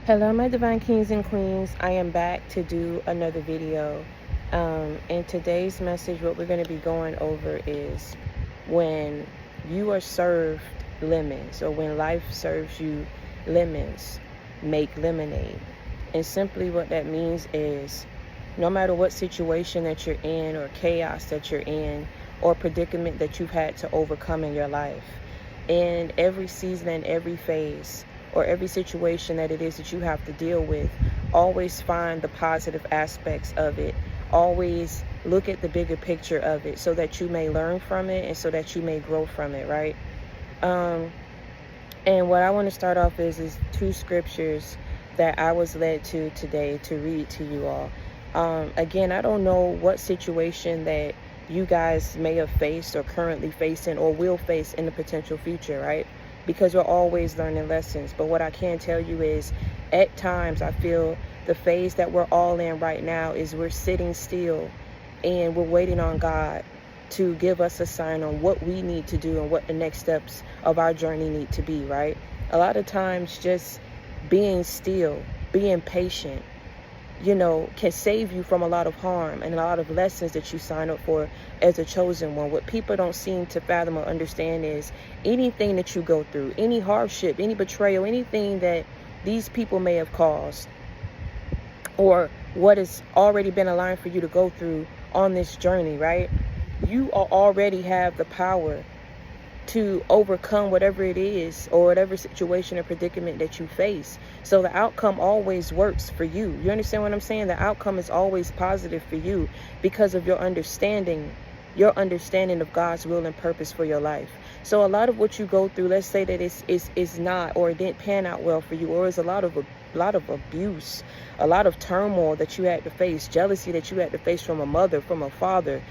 Hello, my divine kings and queens. I am back to do another video. In today's message, what we're going to be going over is when you are served lemons, or when life serves you lemons, make lemonade. And simply what that means is no matter what situation that you're in, or chaos that you're in, or predicament that you've had to overcome in your life, in every season and every phase, or every situation that it is that you have to deal with, always find the positive aspects of it. Always look at the bigger picture of it so that you may learn from it and so that you may grow from it, right? And what I want to start off is two scriptures that I was led to today to read to you all. Again, I don't know what situation that you guys may have faced or currently facing or will face in the potential future, right? Because we're always learning lessons. But what I can tell you is, at times I feel the phase that we're all in right now is we're sitting still and we're waiting on God to give us a sign on what we need to do and what the next steps of our journey need to be, right? A lot of times just being still, being patient, can save you from a lot of harm and a lot of lessons that you sign up for as a chosen one. What people don't seem to fathom or understand is anything that you go through, any hardship, any betrayal, anything that these people may have caused, or what has already been aligned for you to go through on this journey, right? You already have the power to overcome whatever it is or whatever situation or predicament that you face. So the outcome always works for you. You understand what I'm saying? The outcome is always positive for you because of your understanding of God's will and purpose for your life. So a lot of what you go through, let's say that it's not, or it didn't pan out well for you, or it's a lot of abuse, a lot of turmoil that you had to face, jealousy that you had to face from a mother, from a father,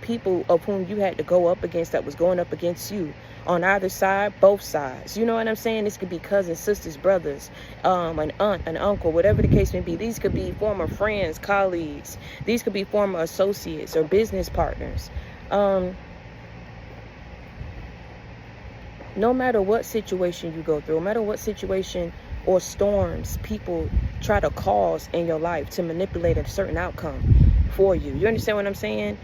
people of whom you had to go up against that was going up against you on either side, both sides. You know what I'm saying? This could be cousins, sisters, brothers, an aunt, an uncle, whatever the case may be. These could be former friends, colleagues. These could be former associates or business partners. No matter what situation you go through, no matter what situation or storms people try to cause in your life to manipulate a certain outcome for you. You understand what I'm saying?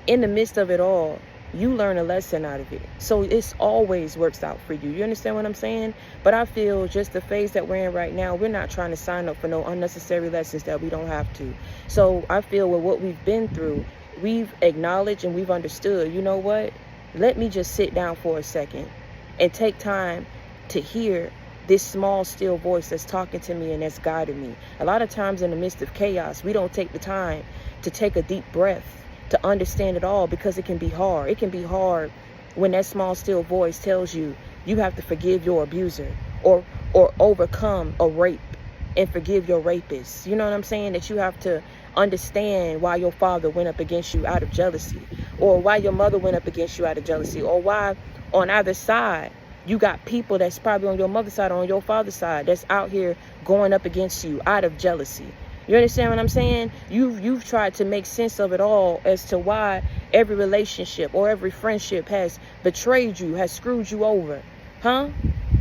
In the midst of it all, you learn a lesson out of it. So it's always works out for you. You understand what I'm saying? But I feel just the phase that we're in right now, we're not trying to sign up for no unnecessary lessons that we don't have to. So I feel with what we've been through, we've acknowledged and we've understood, you know what? Let me just sit down for a second and take time to hear this small, still voice that's talking to me and that's guiding me. A lot of times in the midst of chaos, we don't take the time to take a deep breath to understand it all, because it can be hard. It can be hard when that small, still voice tells you you have to forgive your abuser, or overcome a rape and forgive your rapist. You know what I'm saying? That you have to understand why your father went up against you out of jealousy, or why your mother went up against you out of jealousy, or why on either side you got people that's probably on your mother's side or on your father's side that's out here going up against you out of jealousy. You understand what I'm saying? You've tried to make sense of it all as to why every relationship or every friendship has betrayed you, has screwed you over,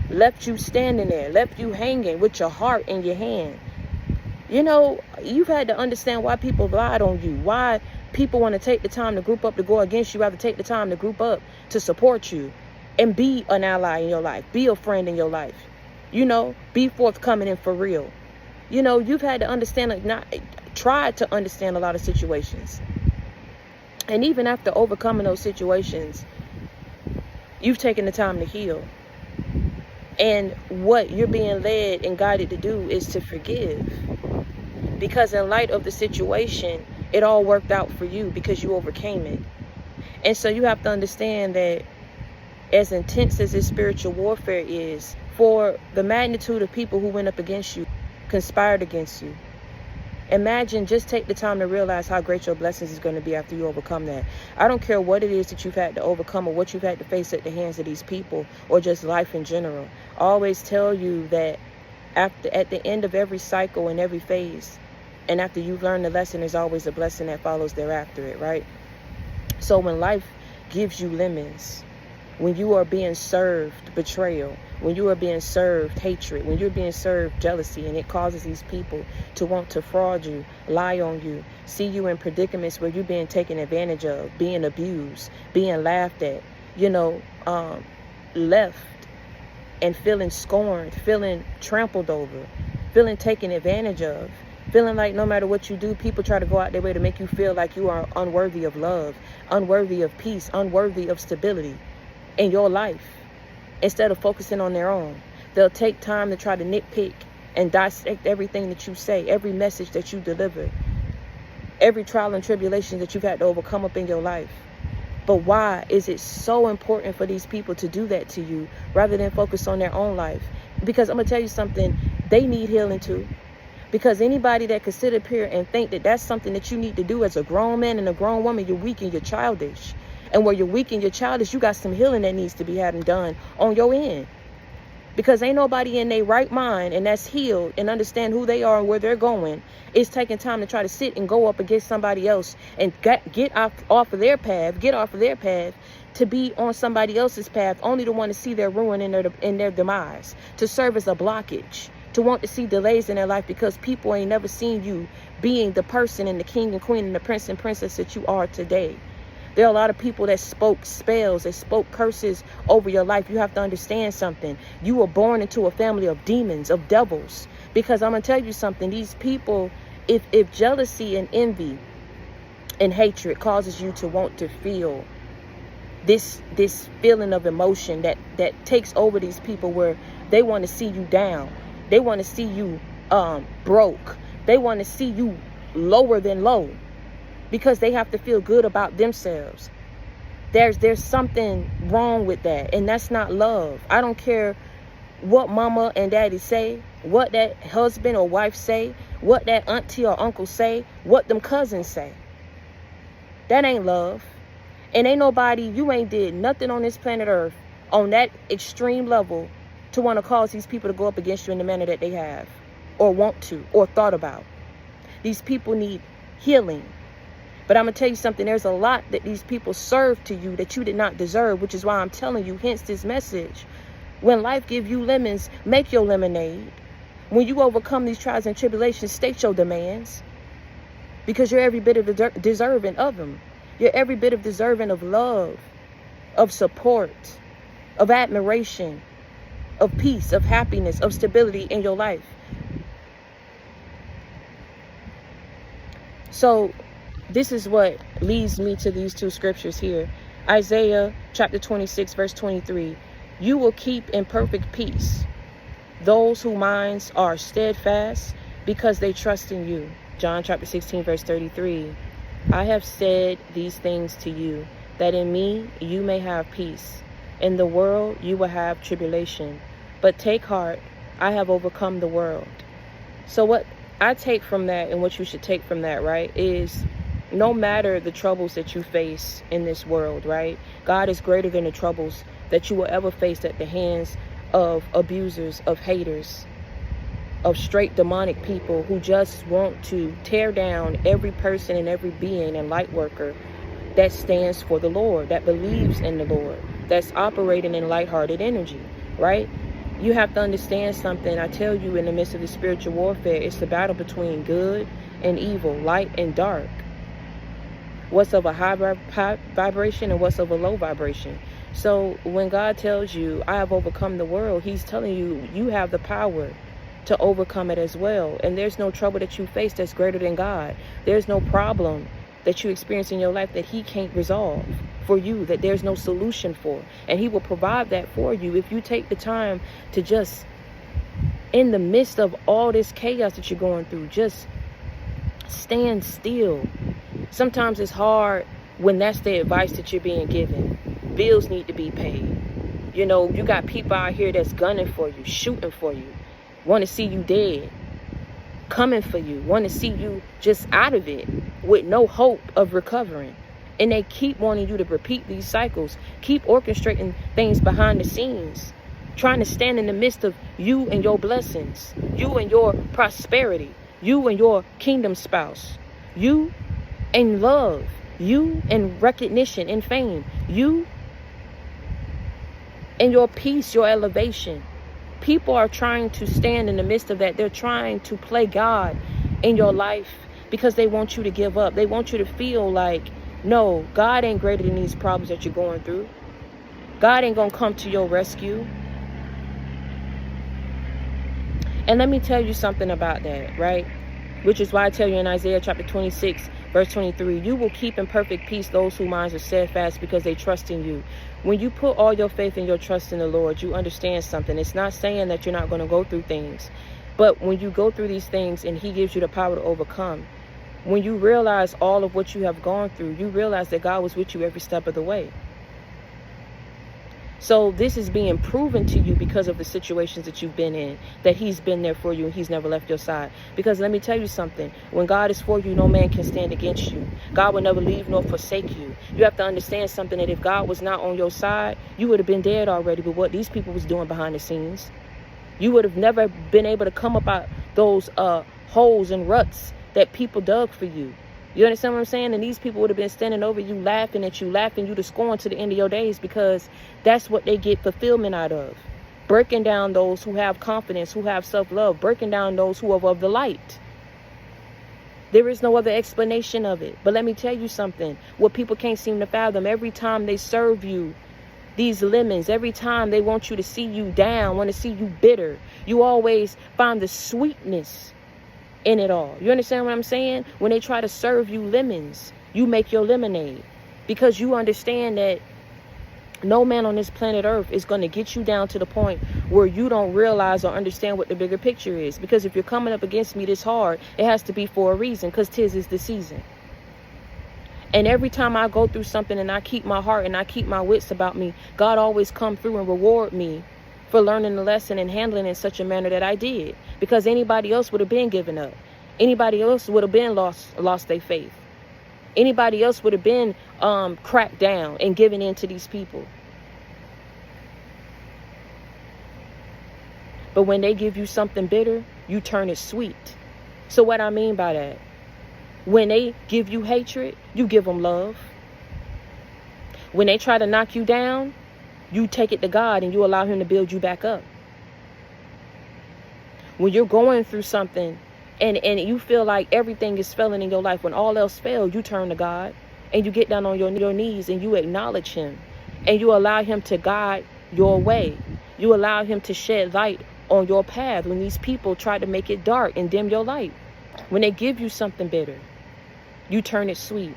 left you standing there, left you hanging with your heart in your hand. You've had to understand why people lied on you, why people want to take the time to group up to go against you, rather take the time to group up to support you and be an ally in your life, be a friend in your life, be forthcoming and for real. You've had to understand, try to understand a lot of situations. And even after overcoming those situations, you've taken the time to heal. And what you're being led and guided to do is to forgive. Because in light of the situation, it all worked out for you because you overcame it. And so you have to understand that as intense as this spiritual warfare is, for the magnitude of people who went up against you, conspired against you, imagine, just take the time to realize how great your blessings is going to be after you overcome that. I don't care what it is that you've had to overcome or what you've had to face at the hands of these people or just life in general. I always tell you that at the end of every cycle and every phase, and after you've learned the lesson, there's always a blessing that follows thereafter it, right? So when life gives you lemons, when you are being served betrayal, when you are being served hatred, when you're being served jealousy, and it causes these people to want to fraud you, lie on you, see you in predicaments where you're being taken advantage of, being abused, being laughed at, left and feeling scorned, feeling trampled over, feeling taken advantage of, feeling like no matter what you do, people try to go out their way to make you feel like you are unworthy of love, unworthy of peace, unworthy of stability in your life. Instead of focusing on their own, they'll take time to try to nitpick and dissect everything that you say, every message that you deliver, every trial and tribulation that you've had to overcome up in your life. But why is it so important for these people to do that to you rather than focus on their own life? Because I'm going to tell you something, they need healing too. Because anybody that could sit up here and think that that's something that you need to do as a grown man and a grown woman, you're weak and you're childish. And where you're weak and you're childish, you got some healing that needs to be had and done on your end. Because ain't nobody in their right mind and that's healed and understand who they are and where they're going is taking time to try to sit and go up against somebody else and get off of their path to be on somebody else's path, only to want to see their ruin in their demise, to serve as a blockage, to want to see delays in their life because people ain't never seen you being the person and the king and queen and the prince and princess that you are today. There are a lot of people that spoke spells, that spoke curses over your life. You have to understand something. You were born into a family of demons, of devils. Because I'm going to tell you something. These people, if jealousy and envy and hatred causes you to want to feel this feeling of emotion that takes over these people where they want to see you down. They want to see you broke. They want to see you lower than low. Because they have to feel good about themselves. There's something wrong with that. And that's not love. I don't care what mama and daddy say, what that husband or wife say, what that auntie or uncle say, what them cousins say. That ain't love. And ain't nobody, you ain't did nothing on this planet Earth on that extreme level to want to cause these people to go up against you in the manner that they have, or want to, or thought about. These people need healing. But I'm going to tell you something, there's a lot that these people serve to you that you did not deserve, which is why I'm telling you, hence this message. When life gives you lemons, make your lemonade. When you overcome these trials and tribulations, state your demands. Because you're every bit of deserving of them. You're every bit of deserving of love, of support, of admiration, of peace, of happiness, of stability in your life. So this is what leads me to these two scriptures here. Isaiah chapter 26, verse 23. You will keep in perfect peace those whose minds are steadfast because they trust in you. John chapter 16, verse 33. I have said these things to you, that in me you may have peace. In the world you will have tribulation. But take heart, I have overcome the world. So what I take from that, and what you should take from that, right, is no matter the troubles that you face in this world, right, God is greater than the troubles that you will ever face at the hands of abusers, of haters, of straight demonic people who just want to tear down every person and every being and light worker that stands for the Lord, that believes in the Lord, that's operating in lighthearted energy, right? You have to understand something. I tell you, in the midst of the spiritual warfare, it's the battle between good and evil, light and dark. What's of a high vibration and what's of a low vibration. So when God tells you, I have overcome the world, he's telling you, you have the power to overcome it as well. And there's no trouble that you face that's greater than God. There's no problem that you experience in your life that he can't resolve for you, that there's no solution for. And he will provide that for you if you take the time to just, in the midst of all this chaos that you're going through, just stand still. Sometimes it's hard when that's the advice that you're being given. Bills need to be paid. You know, you got people out here that's gunning for you, shooting for you, want to see you dead, coming for you, want to see you just out of it with no hope of recovering. And they keep wanting you to repeat these cycles, keep orchestrating things behind the scenes, trying to stand in the midst of you and your blessings, you and your prosperity, you and your kingdom spouse, you and love, you and recognition and fame, you and your peace, your elevation. People are trying to stand in the midst of that. They're trying to play God in your life because they want you to give up. They want you to feel like, no, God ain't greater than these problems that you're going through. God ain't gonna come to your rescue. And let me tell you something about that, right? Which is why I tell you in Isaiah chapter 26, verse 23, you will keep in perfect peace those whose minds are steadfast because they trust in you. When you put all your faith and your trust in the Lord, you understand something. It's not saying that you're not going to go through things. But when you go through these things and he gives you the power to overcome, when you realize all of what you have gone through, you realize that God was with you every step of the way. So this is being proven to you because of the situations that you've been in, that he's been there for you and he's never left your side. Because let me tell you something, when God is for you, no man can stand against you. God will never leave nor forsake you. You have to understand something, that if God was not on your side, you would have been dead already with what these people was doing behind the scenes. You would have never been able to come up out those holes and ruts that people dug for you. You understand what I'm saying? And these people would have been standing over you, laughing at you, laughing you to scorn to the end of your days, because that's what they get fulfillment out of. Breaking down those who have confidence, who have self-love, breaking down those who are of the light. There is no other explanation of it. But let me tell you something, what people can't seem to fathom, every time they serve you these lemons, every time they want you to see you down, want to see you bitter, you always find the sweetness in it all. You understand what I'm saying? When they try to serve you lemons, you make your lemonade, because you understand that no man on this planet Earth is going to get you down to the point where you don't realize or understand what the bigger picture is. Because if you're coming up against me this hard, it has to be for a reason, because 'tis is the season. And every time I go through something and I keep my heart and I keep my wits about me, God always come through and reward me for learning the lesson and handling it in such a manner that I did. Because anybody else would have been given up. Anybody else would have been lost their faith. Anybody else would have been cracked down and given in to these people. But when they give you something bitter, you turn it sweet. So what I mean by that, when they give you hatred, you give them love. When they try to knock you down, you take it to God and you allow him to build you back up. When you're going through something and you feel like everything is failing in your life, when all else fails, you turn to God and you get down on your knees and you acknowledge him and you allow him to guide your way. You allow him to shed light on your path when these people try to make it dark and dim your light. When they give you something bitter, you turn it sweet.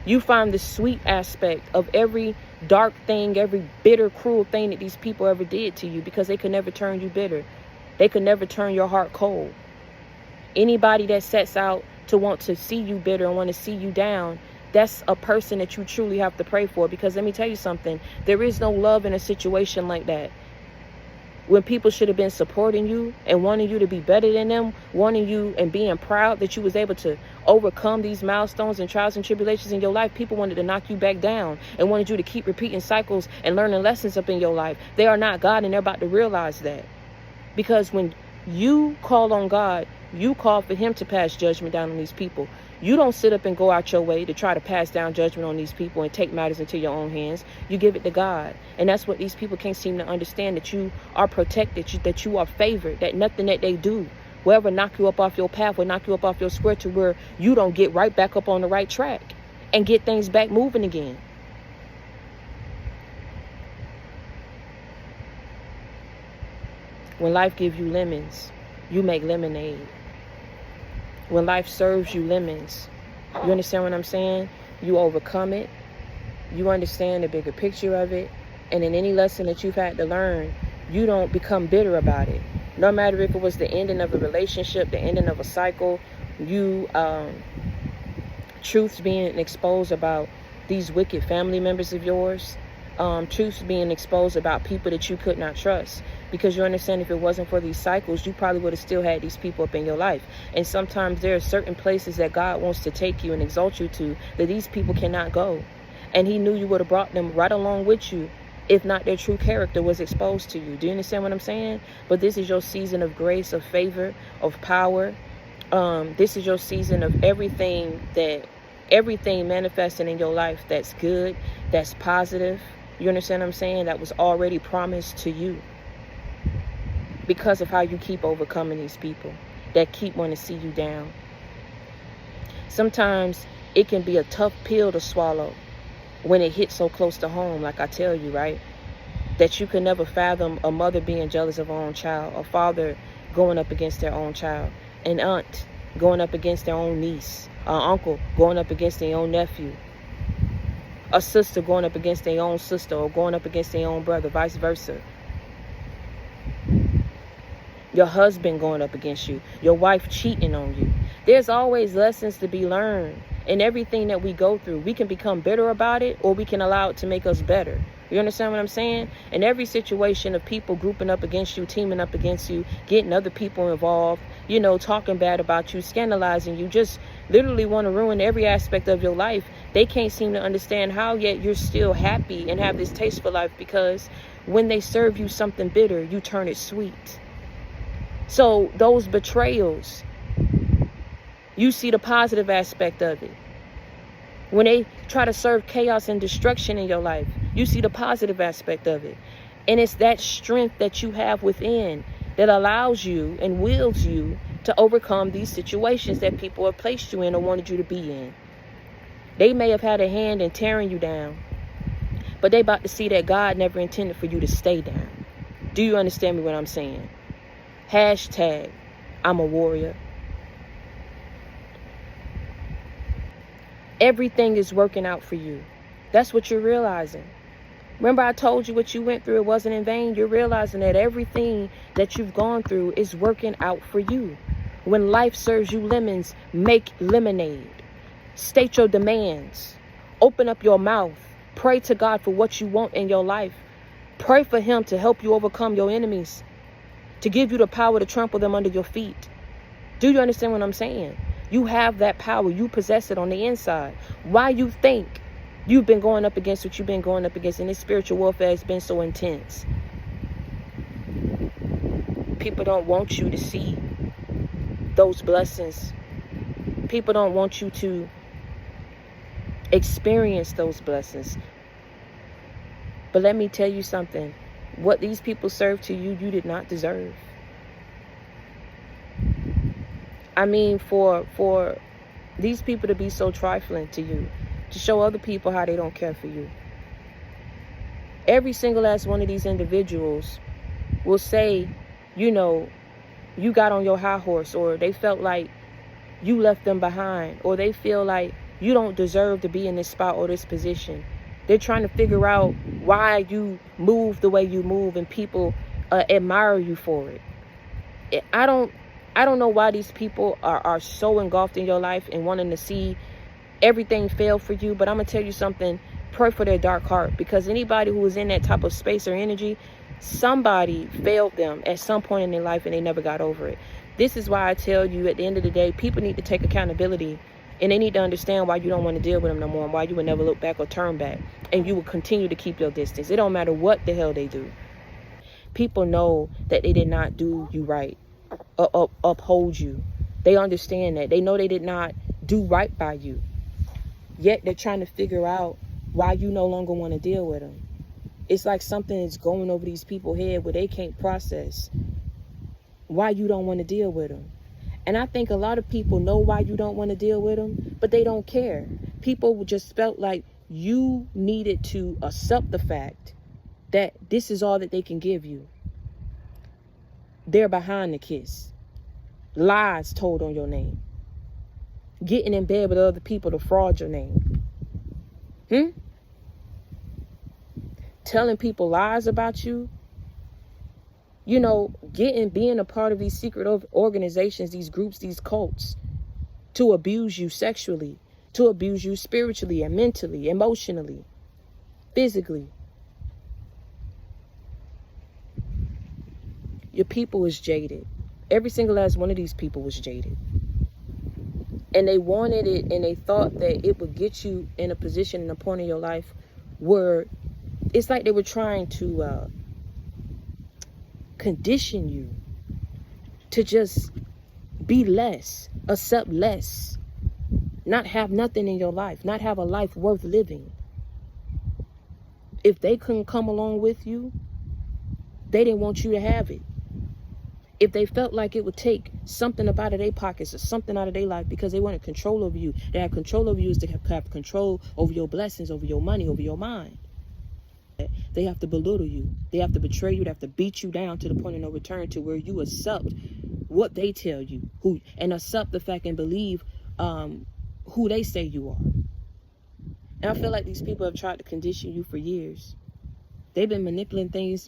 You find the sweet aspect of every dark thing, every bitter, cruel thing that these people ever did to you, because they could never turn you bitter. They could never turn your heart cold. Anybody that sets out to want to see you bitter and want to see you down, that's a person that you truly have to pray for. Because let me tell you something, there is no love in a situation like that. When people should have been supporting you and wanting you to be better than them, wanting you and being proud that you was able to overcome these milestones and trials and tribulations in your life, people wanted to knock you back down and wanted you to keep repeating cycles and learning lessons up in your life. They are not God, and they're about to realize that. Because when you call on God, you call for him to pass judgment down on these people. You don't sit up and go out your way to try to pass down judgment on these people and take matters into your own hands. You give it to God. And that's what these people can't seem to understand, that you are protected, that you are favored, that nothing that they do will ever knock you up off your path or knock you up off your square to where you don't get right back up on the right track and get things back moving again. When life gives you lemons, you make lemonade. When life serves you lemons, you understand what I'm saying? You overcome it. You understand the bigger picture of it. And in any lesson that you've had to learn, you don't become bitter about it. No matter if it was the ending of a relationship, the ending of a cycle, truths being exposed about these wicked family members of yours, truths being exposed about people that you could not trust. Because you understand, if it wasn't for these cycles, you probably would have still had these people up in your life. And sometimes there are certain places that God wants to take you and exalt you to that these people cannot go. And he knew you would have brought them right along with you if not their true character was exposed to you. Do you understand what I'm saying? But this is your season of grace, of favor, of power. This is your season of everything manifesting in your life that's good, that's positive, You understand what I'm saying? That was already promised to you because of how you keep overcoming these people that keep wanting to see you down. Sometimes it can be a tough pill to swallow when it hits so close to home, like I tell you, right? That you can never fathom a mother being jealous of her own child, a father going up against their own child, an aunt going up against their own niece, an uncle going up against their own nephew, a sister going up against their own sister, or going up against their own brother, vice versa. Your husband going up against you, your wife cheating on you. There's always lessons to be learned in everything that we go through. We can become bitter about it, or we can allow it to make us better. You understand what I'm saying? In every situation of people grouping up against you, teaming up against you, getting other people involved, you know, talking bad about you, scandalizing you, just literally want to ruin every aspect of your life. They can't seem to understand how yet you're still happy and have this taste for life, because when they serve you something bitter, you turn it sweet. So those betrayals, you see the positive aspect of it. When they try to serve chaos and destruction in your life, you see the positive aspect of it. And it's that strength that you have within that allows you and wills you to overcome these situations that people have placed you in or wanted you to be in. They may have had a hand in tearing you down, but they about to see that God never intended for you to stay down. Do you understand me what I'm saying? Hashtag, I'm a warrior. Everything is working out for you. That's what you're realizing. Remember I told you what you went through, it wasn't in vain. You're realizing that everything that you've gone through is working out for you. When life serves you lemons, make lemonade. State your demands. Open up your mouth. Pray to God for what you want in your life. Pray for Him to help you overcome your enemies, to give you the power to trample them under your feet. Do you understand what I'm saying? You have that power. You possess it on the inside. Why you think you've been going up against what you've been going up against, and this spiritual warfare has been so intense? People don't want you to see those blessings. People don't want you to experience those blessings. But let me tell you something. What these people serve to you, you did not deserve. I mean, for these people to be so trifling to you, to show other people how they don't care for you. Every single last one of these individuals will say, you know, you got on your high horse, or they felt like you left them behind, or they feel like you don't deserve to be in this spot or this position. They're trying to figure out why you move the way you move, and people admire you for it. I don't know why these people are so engulfed in your life and wanting to see everything fail for you. But I'm going to tell you something. Pray for their dark heart, because anybody who is in that type of space or energy, somebody failed them at some point in their life and they never got over it. This is why I tell you, at the end of the day, people need to take accountability, and they need to understand why you don't want to deal with them no more, and why you would never look back or turn back, and you will continue to keep your distance. It don't matter what the hell they do. People know that they did not do you right, uphold you. They understand that. They know they did not do right by you. Yet they're trying to figure out why you no longer want to deal with them. It's like something is going over these people's head where they can't process why you don't want to deal with them. And I think a lot of people know why you don't want to deal with them, but they don't care. People just felt like you needed to accept the fact that this is all that they can give you. They're behind the kiss. Lies told on your name. Getting in bed with other people to fraud your name. Telling people lies about you. You know, being a part of these secret organizations, these groups, these cults, to abuse you sexually, to abuse you spiritually and mentally, emotionally, physically. Your people is jaded. Every single last one of these people was jaded. And they wanted it, and they thought that it would get you in a position, in a point in your life where it's like they were trying to condition you to just be less, accept less, not have nothing in your life, not have a life worth living. If they couldn't come along with you, they didn't want you to have it. If they felt like it would take something up out of their pockets or something out of their life because they wanted control over you, to have control over you is to have control over your blessings, over your money, over your mind. They have to belittle you. They have to betray you. They have to beat you down to the point of no return, to where you accept what they tell you, and accept the fact and believe who they say you are. And I feel like these people have tried to condition you for years. They've been manipulating things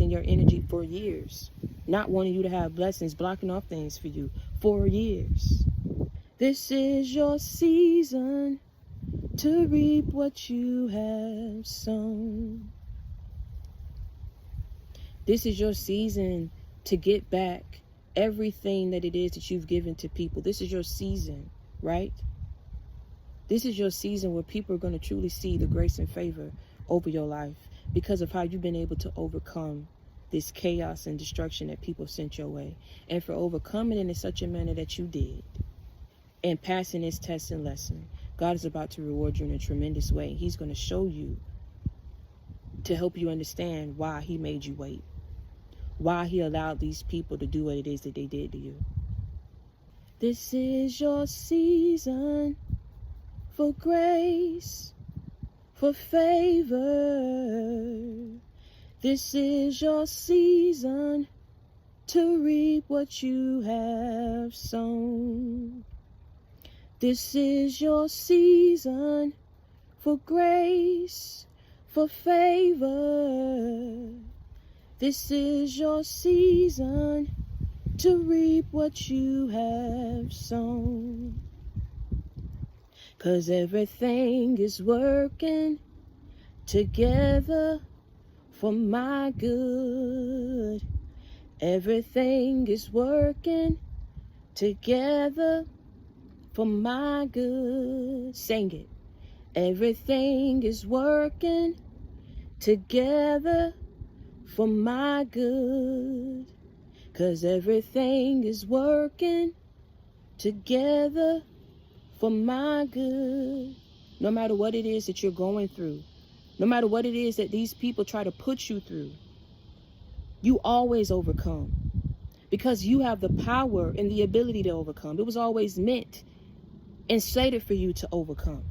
in your energy for years, not wanting you to have blessings, blocking off things for you for years. This is your season to reap what you have sown. This is your season to get back everything that it is that you've given to people. This is your season, right? This is your season where people are going to truly see the grace and favor over your life because of how you've been able to overcome this chaos and destruction that people sent your way. And for overcoming it in such a manner that you did, and passing this test and lesson, God is about to reward you in a tremendous way. He's going to show you, to help you understand why he made you wait, why he allowed these people to do what it is that they did to you. This is your season for grace, for favor. This is your season to reap what you have sown. This is your season for grace, for favor. This is your season to reap what you have sown. 'Cause everything is working together for my good. Everything is working together for my good. Sing it. Everything is working together for my good. 'Cause everything is working together for my good. No matter what it is that you're going through, no matter what it is that these people try to put you through, you always overcome, because you have the power and the ability to overcome. It was always meant and slated for you to overcome.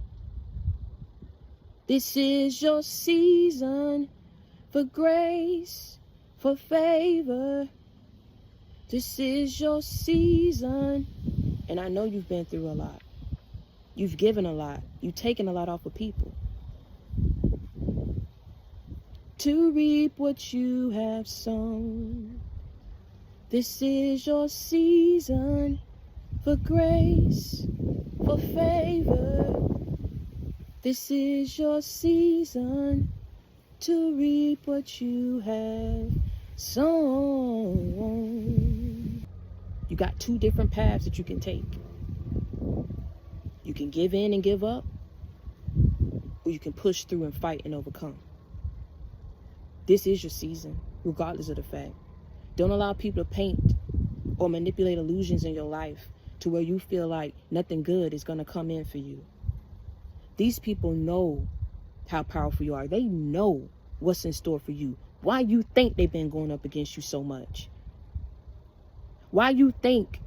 This is your season for grace, for favor. This is your season. And I know you've been through a lot. You've given a lot. You've taken a lot off of people. To reap what you have sown. This is your season for grace, for favor. This is your season to reap what you have sown. You got two different paths that you can take. You can give in and give up, or you can push through and fight and overcome. This is your season, regardless of the fact. Don't allow people to paint or manipulate illusions in your life to where you feel like nothing good is going to come in for you. These people know how powerful you are. They know what's in store for you. Why you think they've been going up against you so much? Why you think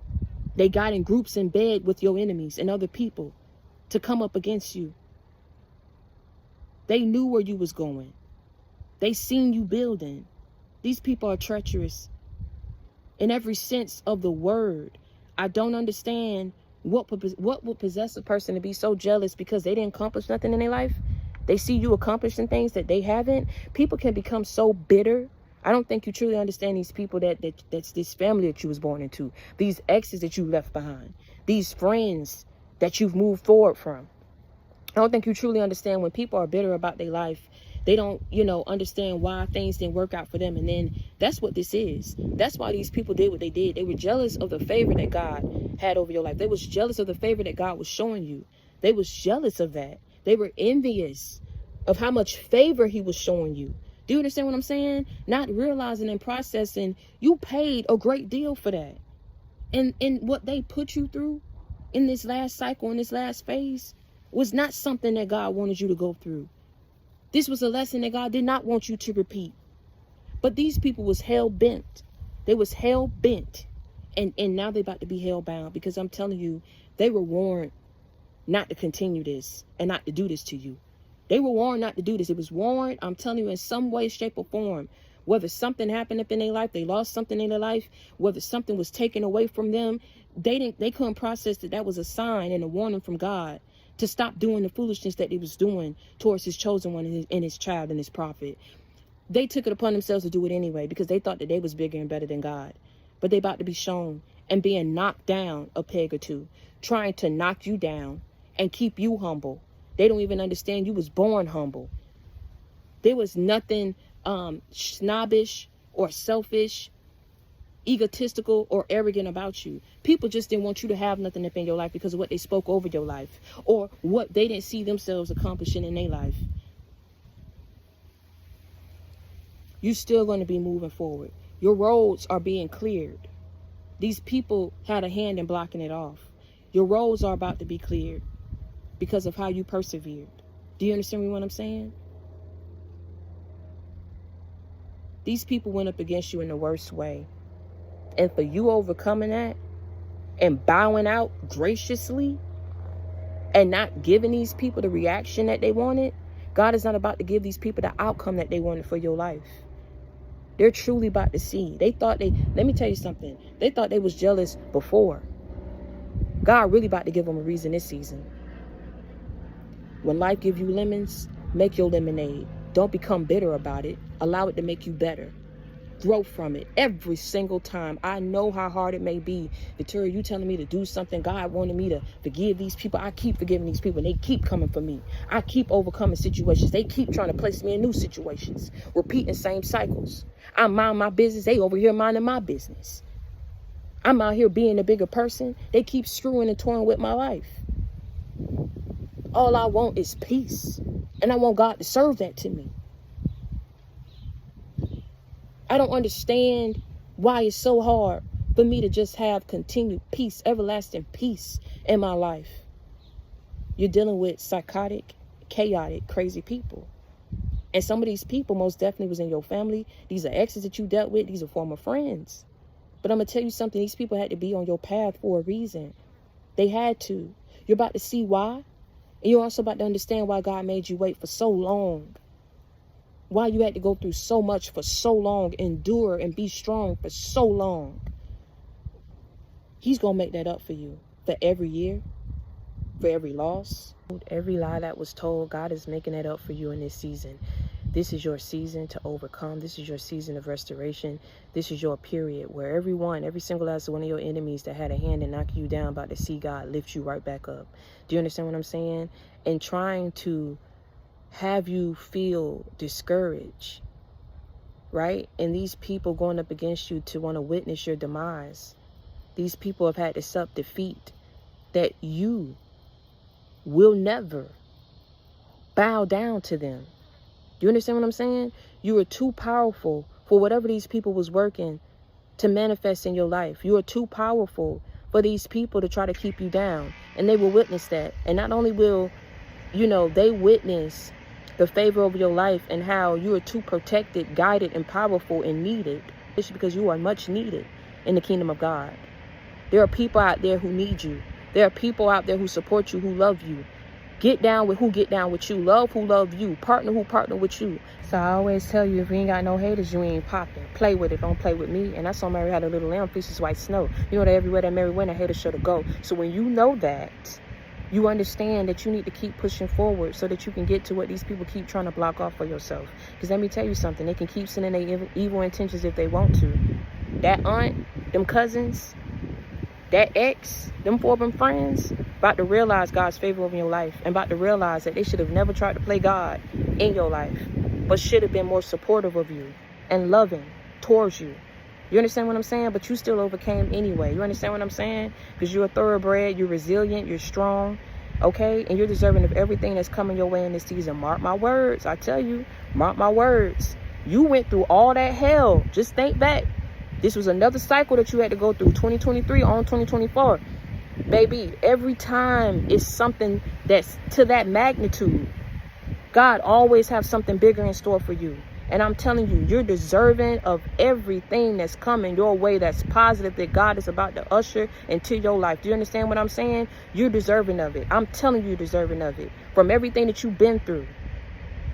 they got in groups in bed with your enemies and other people to come up against you? They knew where you was going. They seen you building. These people are treacherous in every sense of the word. I don't understand what would possess a person to be so jealous because they didn't accomplish nothing in their life. They see you accomplishing things that they haven't. People can become so bitter. I don't think you truly understand these people that's this family that you was born into, these exes that you left behind, these friends that you've moved forward from. I don't think you truly understand when people are bitter about their life. They don't, understand why things didn't work out for them. And then that's what this is. That's why these people did what they did. They were jealous of the favor that God had over your life. They was jealous of the favor that God was showing you. They was jealous of that. They were envious of how much favor he was showing you. Do you understand what I'm saying? Not realizing and processing, you paid a great deal for that. And what they put you through in this last cycle, in this last phase, was not something that God wanted you to go through. This was a lesson that God did not want you to repeat. But these people was hell bent. They was hell bent. And now they about to be hell bound, because I'm telling you, they were warned not to continue this and not to do this to you. They were warned not to do this. It was warned, I'm telling you, in some way, shape, or form. Whether something happened up in their life, they lost something in their life, whether something was taken away from them, they couldn't process that was a sign and a warning from God to stop doing the foolishness that they was doing towards his chosen one and his child and his prophet. They took it upon themselves to do it anyway, because they thought that they was bigger and better than God. But they about to be shown and being knocked down a peg or two, trying to knock you down and keep you humble. They don't even understand you was born humble. There was nothing snobbish or selfish, egotistical, or arrogant about you. People just didn't want you to have nothing up in your life because of what they spoke over your life, or what they didn't see themselves accomplishing in their life. You're still going to be moving forward. Your roads are being cleared. These people had a hand in blocking it off. Your roads are about to be cleared because of how you persevered. Do you understand what I'm saying? These people went up against you in the worst way. And for you overcoming that and bowing out graciously and not giving these people the reaction that they wanted, God is not about to give these people the outcome that they wanted for your life. They're truly about to see. Let me tell you something. They thought they was jealous before. God really about to give them a reason this season. When life give you lemons, make your lemonade. Don't become bitter about it. Allow it to make you better. Grow from it every single time. I know how hard it may be. Victoria, you telling me to do something. God wanted me to forgive these people. I keep forgiving these people, and they keep coming for me. I keep overcoming situations. They keep trying to place me in new situations. Repeating same cycles. I mind my business. They over here minding my business. I'm out here being a bigger person. They keep screwing and toying with my life. All I want is peace. And I want God to serve that to me. I don't understand why it's so hard for me to just have continued peace, everlasting peace in my life. You're dealing with psychotic, chaotic, crazy people. And some of these people most definitely was in your family. These are exes that you dealt with. These are former friends. But I'm going to tell you something. These people had to be on your path for a reason. They had to. You're about to see why. And you're also about to understand why God made you wait for so long. Why you had to go through so much for so long. Endure and be strong for so long. He's going to make that up for you. For every year. For every loss. Every lie that was told. God is making that up for you in this season. This is your season to overcome. This is your season of restoration. This is your period where every single last one of your enemies that had a hand in knocking you down about to see God lift you right back up. Do you understand what I'm saying? And trying to have you feel discouraged, right? And these people going up against you to want to witness your demise. These people have had to sup defeat that you will never bow down to them. You understand what I'm saying? You are too powerful for whatever these people was working to manifest in your life. You are too powerful for these people to try to keep you down. And they will witness that. And not only will, they witness the favor of your life and how you are too protected, guided, and powerful and needed. It's because you are much needed in the kingdom of God. There are people out there who need you. There are people out there who support you, who love you. Get down with who get down with you. Love who love you. Partner who partner with you. So I always tell you, if you ain't got no haters, you ain't popping. Play with it. Don't play with me. And that's why Mary had a little lamb, fleeces white snow. You know that everywhere that Mary went, a hater should have go. So when you know that, you understand that you need to keep pushing forward so that you can get to what these people keep trying to block off for yourself. Because let me tell you something. They can keep sending their evil intentions if they want to. That aunt, them cousins, that ex, them former friends, about to realize God's favor over your life and about to realize that they should have never tried to play God in your life, but should have been more supportive of you and loving towards you. You understand what I'm saying? But you still overcame anyway. You understand what I'm saying? Because you're a thoroughbred, you're resilient, you're strong, okay? And you're deserving of everything that's coming your way in this season. Mark my words. I tell you, mark my words. You went through all that hell. Just think back. This was another cycle that you had to go through, 2023 on 2024. Baby, every time it's something that's to that magnitude, God always have something bigger in store for you. And I'm telling you, you're deserving of everything that's coming your way that's positive, that God is about to usher into your life. Do you understand what I'm saying? You're deserving of it. I'm telling you, you're deserving of it. From everything that you've been through.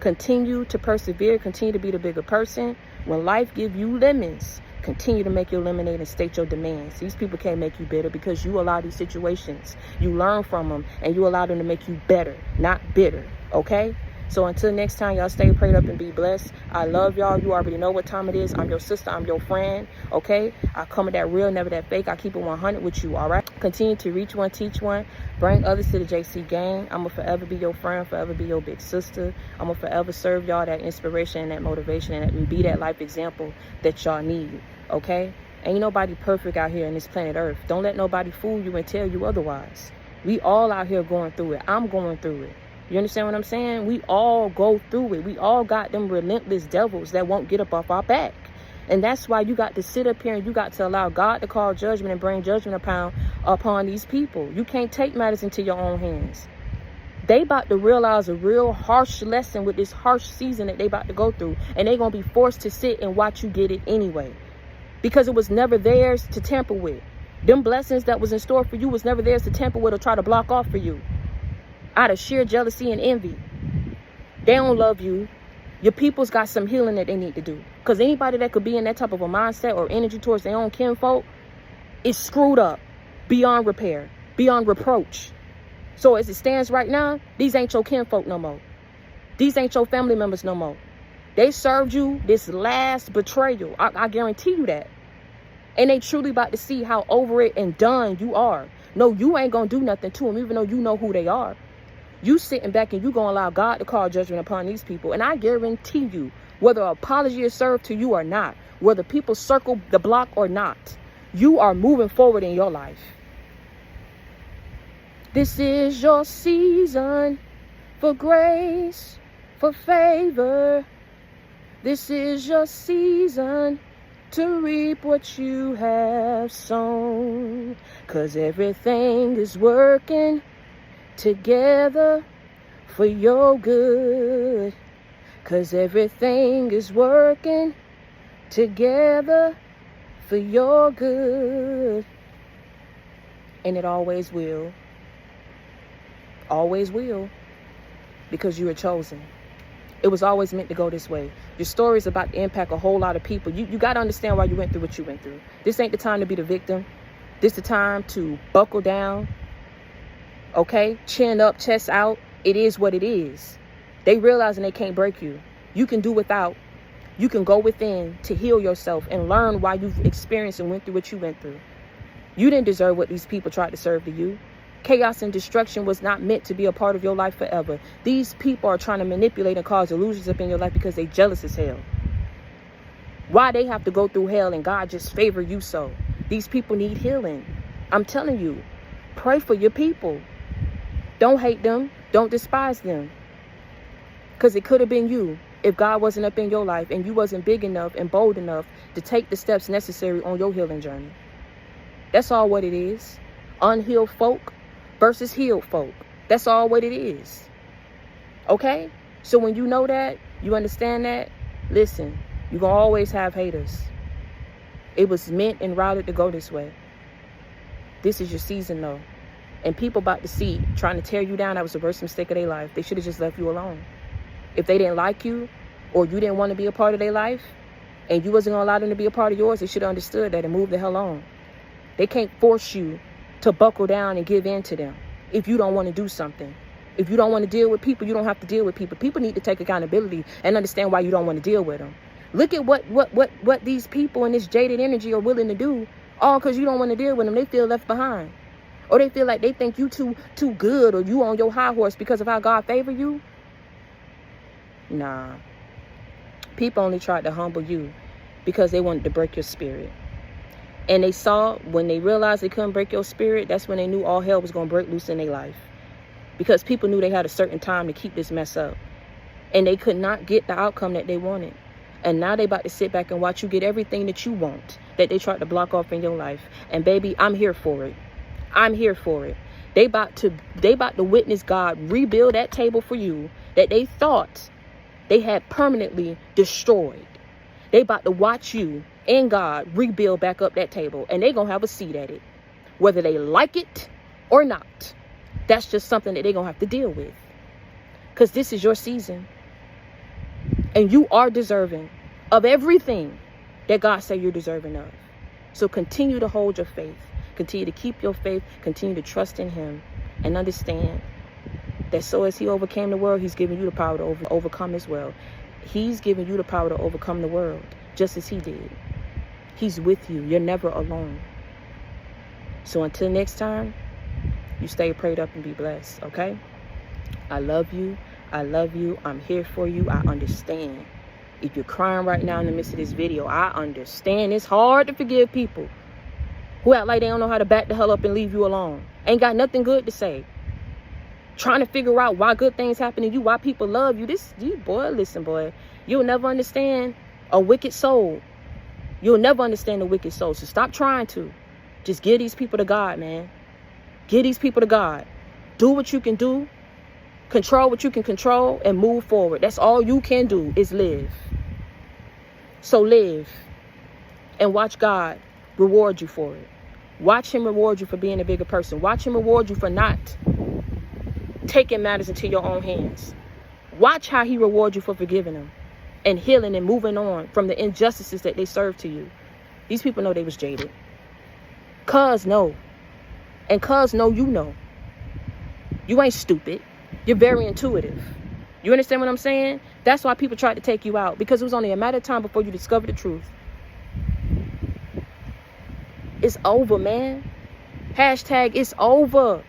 Continue to persevere. Continue to be the bigger person. When life gives you lemons, continue to make your lemonade and state your demands. These people can't make you bitter because you allow these situations. You learn from them and you allow them to make you better, not bitter. Okay? So until next time, y'all stay prayed up and be blessed. I love y'all. You already know what time it is. I'm your sister. I'm your friend. Okay? I come with that real, never that fake. I keep it 100 with you. All right? Continue to reach one, teach one. Bring others to the JC gang. I'm going to forever be your friend, forever be your big sister. I'm going to forever serve y'all that inspiration and that motivation and be that life example that y'all need. Okay? Ain't nobody perfect out here in this planet Earth. Don't let nobody fool you and tell you otherwise. We all out here going through it. I'm going through it. You understand what I'm saying? We all go through it. We all got them relentless devils that won't get up off our back. And that's why you got to sit up here and you got to allow God to call judgment and bring judgment upon these people. You can't take matters into your own hands. They about to realize a real harsh lesson with this harsh season that they about to go through. And they going to be forced to sit and watch you get it anyway. Because it was never theirs to tamper with. Them blessings that was in store for you was never theirs to tamper with or try to block off for you. Out of sheer jealousy and envy. They don't love you. Your people's got some healing that they need to do. Because anybody that could be in that type of a mindset or energy towards their own kinfolk is screwed up. Beyond repair. Beyond reproach. So as it stands right now, these ain't your kinfolk no more. These ain't your family members no more. They served you this last betrayal. I guarantee you that. And they truly about to see how over it and done you are. No, you ain't going to do nothing to them even though you know who they are. You sitting back and you going to allow God to call judgment upon these people. And I guarantee you, whether an apology is served to you or not, whether people circle the block or not, you are moving forward in your life. This is your season for grace, for favor. This is your season to reap what you have sown. 'Cause everything is working together for your good. 'Cause everything is working together for your good. And it always will. Always will. Because you were chosen. It was always meant to go this way. Your story is about to impact a whole lot of people. You got to understand why you went through what you went through. This ain't the time to be the victim. This the time to buckle down. Okay? Chin up, chest out. It is what it is. They realizing they can't break you. You can do without. You can go within to heal yourself and learn why you've experienced and went through what you went through. You didn't deserve what these people tried to serve to you. Chaos and destruction was not meant to be a part of your life forever. These people are trying to manipulate and cause illusions up in your life because they jealous as hell. Why they have to go through hell and God just favor you so? These people need healing. I'm telling you, pray for your people. Don't hate them. Don't despise them. Because it could have been you if God wasn't up in your life and you wasn't big enough and bold enough to take the steps necessary on your healing journey. That's all what it is. Unhealed folk versus healed folk. That's all what it is. Okay? So when you know that, you understand that, listen, you're going to always have haters. It was meant and routed to go this way. This is your season though. And people about to see, trying to tear you down, that was the worst mistake of their life. They should have just left you alone. If they didn't like you or you didn't want to be a part of their life and you wasn't going to allow them to be a part of yours, they should have understood that and moved the hell on. They can't force you to buckle down and give in to them if you don't want to do something. If you don't want to deal with people, you don't have to deal with people. People need to take accountability and understand why you don't want to deal with them. Look at what these people in this jaded energy are willing to do, all because you don't want to deal with them. They feel left behind. Or they feel like they think you too good, or you on your high horse because of how God favor you. Nah. People only tried to humble you because they wanted to break your spirit. And they saw, when they realized they couldn't break your spirit, that's when they knew all hell was going to break loose in their life. Because people knew they had a certain time to keep this mess up. And they could not get the outcome that they wanted. And now they about to sit back and watch you get everything that you want, that they tried to block off in your life. And baby, I'm here for it. I'm here for it. They about to witness God rebuild that table for you that they thought they had permanently destroyed. They about to watch you and God rebuild back up that table, and they gonna have a seat at it, whether they like it or not. That's just something that they're gonna have to deal with, because this is your season, and you are deserving of everything that God said you're deserving of. So continue to hold your faith, continue to keep your faith, continue to trust in him, and understand that so as he overcame the world, he's giving you the power to overcome as well. He's giving you the power to overcome the world, just as he did. He's with you. You're never alone. So until next time, you stay prayed up and be blessed, okay? I love you. I love you. I'm here for you. I understand. If you're crying right now in the midst of this video, I understand. It's hard to forgive people who act like they don't know how to back the hell up and leave you alone. Ain't got nothing good to say. Trying to figure out why good things happen to you, why people love you. Listen, boy, you'll never understand a wicked soul. You'll never understand a wicked soul. So stop trying to. Just give these people to God, man. Give these people to God. Do what you can do. Control what you can control and move forward. That's all you can do is live. So live and watch God reward you for it. Watch him reward you for being a bigger person. Watch him reward you for not taking matters into your own hands. Watch how he rewards you for forgiving them and healing and moving on from the injustices that they served to you. These people know they was jaded. Cuz know. And cuz know you know. You ain't stupid. You're very intuitive. You understand what I'm saying? That's why people tried to take you out, because it was only a matter of time before you discovered the truth. It's over, man. Hashtag it's over.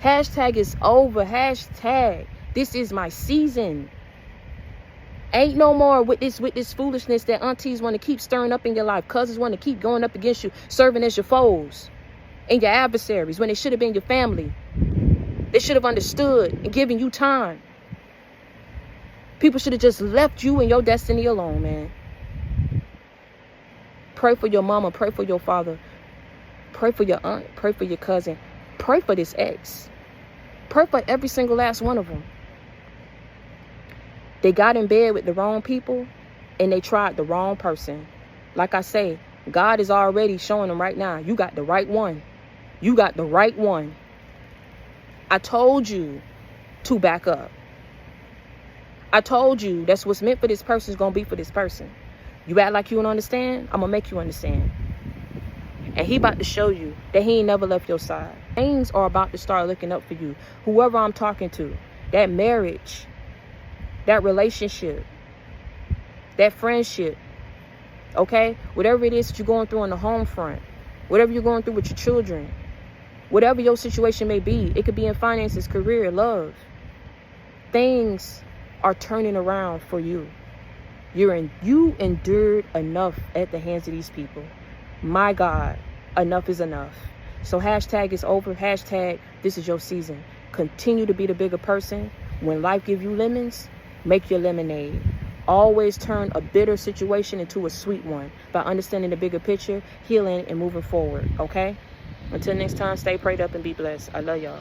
Hashtag it's over. Hashtag this is my season. Ain't no more with this foolishness that aunties want to keep stirring up in your life. Cousins want to keep going up against you, serving as your foes and your adversaries when they should have been your family. They should have understood and given you time. People should have just left you and your destiny alone, man. Pray for your mama. Pray for your father. Pray for your aunt. Pray for your cousin. Pray for this ex. Pray for every single last one of them. They got in bed with the wrong people and they tried the wrong person. Like I say, God is already showing them right now. You got the right one. You got the right one. I told you to back up. I told you that's what's meant for this person is going to be for this person. You act like you don't understand, I'm going to make you understand. And he about to show you that he ain't never left your side. Things are about to start looking up for you. Whoever I'm talking to, that marriage, that relationship, that friendship, okay? Whatever it is that you're going through on the home front, whatever you're going through with your children, whatever your situation may be, it could be in finances, career, love. Things are turning around for you. You endured enough at the hands of these people. My God, enough is enough. So hashtag it's over. Hashtag this is your season. Continue to be the bigger person. When life gives you lemons, make your lemonade. Always turn a bitter situation into a sweet one by understanding the bigger picture, healing, and moving forward, okay? Until next time, stay prayed up and be blessed. I love y'all.